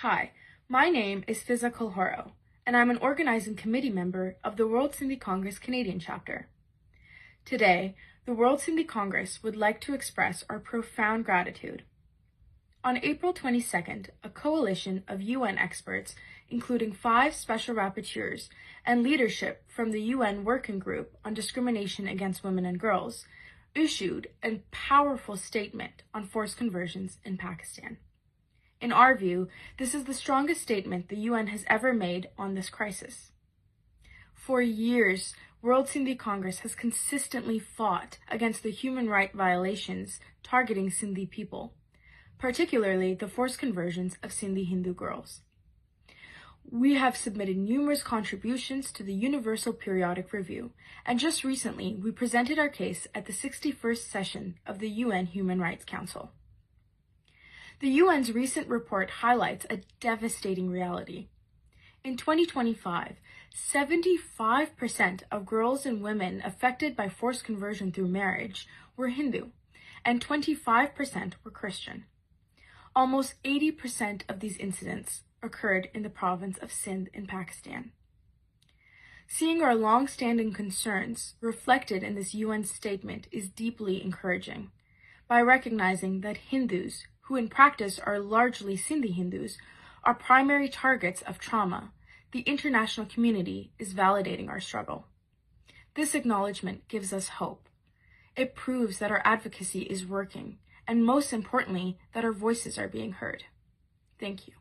Hi, my name is Fiza Kalhoro, and I'm an organizing committee member of the World Sindhi Congress Canadian chapter. Today, the World Sindhi Congress would like to express our profound gratitude. On April 22nd, a coalition of UN experts, including 5 special rapporteurs and leadership from the UN Working Group on Discrimination Against Women and Girls, issued a powerful statement on forced conversions in Pakistan. In our view, this is the strongest statement the UN has ever made on this crisis. For years, World Sindhi Congress has consistently fought against the human rights violations targeting Sindhi people, particularly the forced conversions of Sindhi Hindu girls. We have submitted numerous contributions to the Universal Periodic Review, and just recently we presented our case at the 61st session of the UN Human Rights Council. The UN's recent report highlights a devastating reality. In 2025, 75% of girls and women affected by forced conversion through marriage were Hindu, and 25% were Christian. Almost 80% of these incidents occurred in the province of Sindh in Pakistan. Seeing our long-standing concerns reflected in this UN statement is deeply encouraging. By recognizing that Hindus, who in practice are largely Sindhi Hindus, are primary targets of trauma, the international community is validating our struggle. This acknowledgement gives us hope. It proves that our advocacy is working, and most importantly, that our voices are being heard. Thank you.